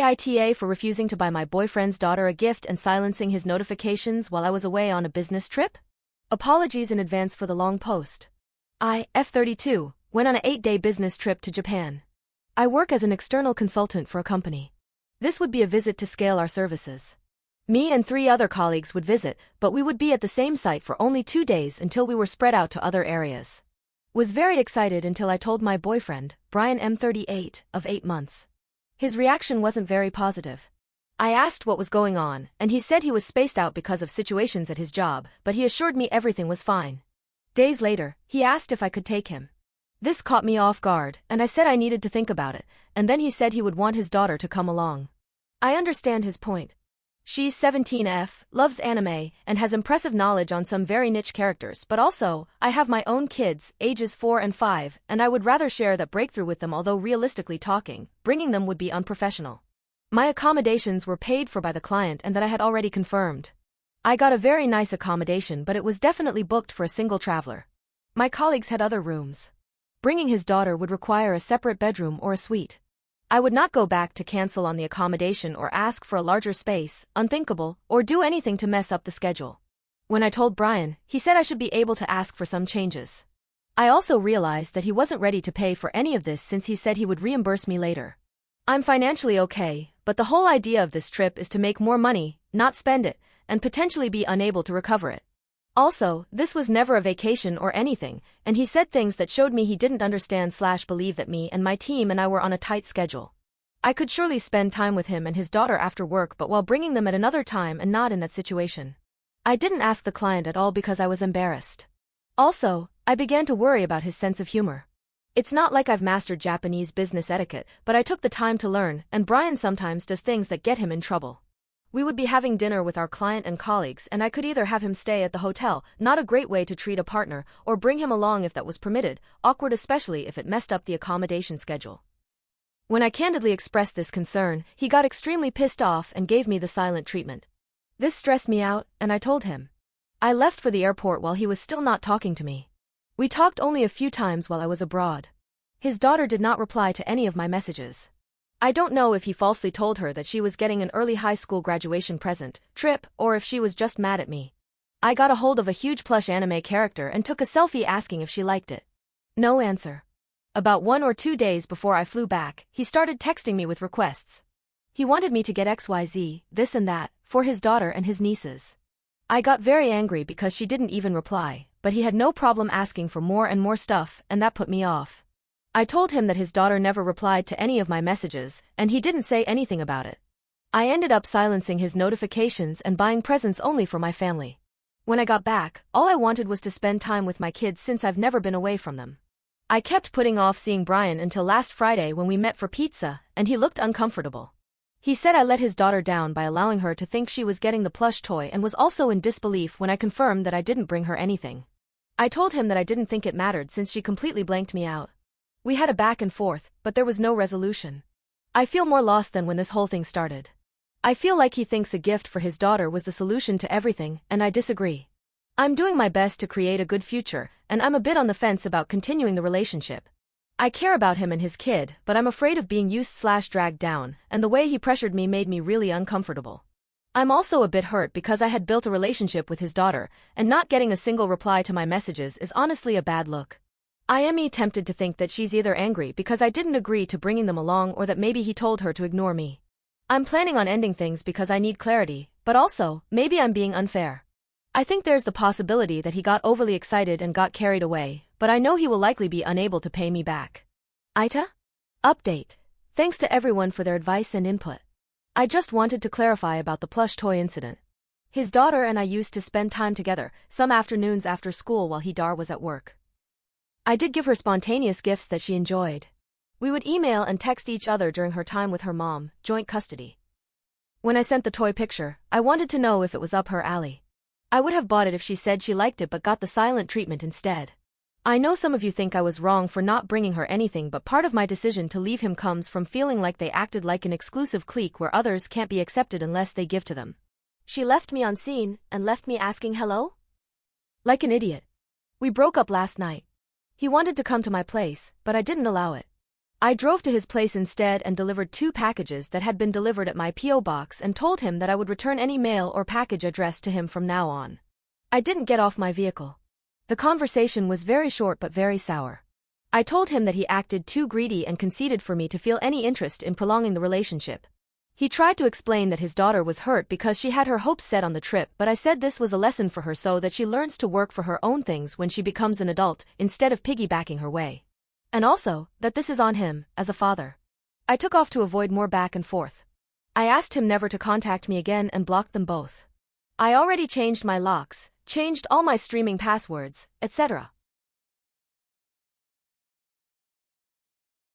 AITA for refusing to buy my boyfriend's daughter a gift and silencing his notifications while I was away on a business trip? Apologies in advance for the long post. I, F32, went on an 8-day business trip to Japan. I work as an external consultant for a company. This would be a visit to scale our services. Me and 3 other colleagues would visit, but we would be at the same site for only 2 days until we were spread out to other areas. Was very excited until I told my boyfriend, Brian M38, of 8 months. His reaction wasn't very positive. I asked what was going on, and he said he was spaced out because of situations at his job, but he assured me everything was fine. Days later, he asked if I could take him. This caught me off guard, and I said I needed to think about it, and then he said he would want his daughter to come along. I understand his point. She's 17F, loves anime, and has impressive knowledge on some very niche characters, but also, I have my own kids, ages 4 and 5, and I would rather share that breakthrough with them, although realistically talking, bringing them would be unprofessional. My accommodations were paid for by the client and that I had already confirmed. I got a very nice accommodation, but it was definitely booked for a single traveler. My colleagues had other rooms. Bringing his daughter would require a separate bedroom or a suite. I would not go back to cancel on the accommodation or ask for a larger space, unthinkable, or do anything to mess up the schedule. When I told Brian, he said I should be able to ask for some changes. I also realized that he wasn't ready to pay for any of this since he said he would reimburse me later. I'm financially okay, but the whole idea of this trip is to make more money, not spend it, and potentially be unable to recover it. Also, this was never a vacation or anything, and he said things that showed me he didn't understand/believe that me and my team and I were on a tight schedule. I could surely spend time with him and his daughter after work, but while bringing them at another time and not in that situation. I didn't ask the client at all because I was embarrassed. Also, I began to worry about his sense of humor. It's not like I've mastered Japanese business etiquette, but I took the time to learn, and Brian sometimes does things that get him in trouble. We would be having dinner with our client and colleagues, and I could either have him stay at the hotel, not a great way to treat a partner, or bring him along if that was permitted, awkward especially if it messed up the accommodation schedule. When I candidly expressed this concern, he got extremely pissed off and gave me the silent treatment. This stressed me out, and I told him. I left for the airport while he was still not talking to me. We talked only a few times while I was abroad. His daughter did not reply to any of my messages. I don't know if he falsely told her that she was getting an early high school graduation present, trip, or if she was just mad at me. I got a hold of a huge plush anime character and took a selfie asking if she liked it. No answer. About 1 or 2 days before I flew back, he started texting me with requests. He wanted me to get XYZ, this and that, for his daughter and his nieces. I got very angry because she didn't even reply, but he had no problem asking for more and more stuff, and that put me off. I told him that his daughter never replied to any of my messages, and he didn't say anything about it. I ended up silencing his notifications and buying presents only for my family. When I got back, all I wanted was to spend time with my kids since I've never been away from them. I kept putting off seeing Brian until last Friday when we met for pizza, and he looked uncomfortable. He said I let his daughter down by allowing her to think she was getting the plush toy and was also in disbelief when I confirmed that I didn't bring her anything. I told him that I didn't think it mattered since she completely blanked me out. We had a back and forth, but there was no resolution. I feel more lost than when this whole thing started. I feel like he thinks a gift for his daughter was the solution to everything, and I disagree. I'm doing my best to create a good future, and I'm a bit on the fence about continuing the relationship. I care about him and his kid, but I'm afraid of being used/dragged down, and the way he pressured me made me really uncomfortable. I'm also a bit hurt because I had built a relationship with his daughter, and not getting a single reply to my messages is honestly a bad look. I am tempted to think that she's either angry because I didn't agree to bringing them along or that maybe he told her to ignore me. I'm planning on ending things because I need clarity, but also, maybe I'm being unfair. I think there's the possibility that he got overly excited and got carried away, but I know he will likely be unable to pay me back. AITA? Update. Thanks to everyone for their advice and input. I just wanted to clarify about the plush toy incident. His daughter and I used to spend time together, some afternoons after school while he was at work. I did give her spontaneous gifts that she enjoyed. We would email and text each other during her time with her mom, joint custody. When I sent the toy picture, I wanted to know if it was up her alley. I would have bought it if she said she liked it but got the silent treatment instead. I know some of you think I was wrong for not bringing her anything, but part of my decision to leave him comes from feeling like they acted like an exclusive clique where others can't be accepted unless they give to them. She left me on scene and left me asking hello? Like an idiot. We broke up last night. He wanted to come to my place, but I didn't allow it. I drove to his place instead and delivered 2 packages that had been delivered at my P.O. box and told him that I would return any mail or package addressed to him from now on. I didn't get off my vehicle. The conversation was very short but very sour. I told him that he acted too greedy and conceited for me to feel any interest in prolonging the relationship. He tried to explain that his daughter was hurt because she had her hopes set on the trip, but I said this was a lesson for her so that she learns to work for her own things when she becomes an adult instead of piggybacking her way. And also, that this is on him, as a father. I took off to avoid more back and forth. I asked him never to contact me again and blocked them both. I already changed my locks, changed all my streaming passwords, etc.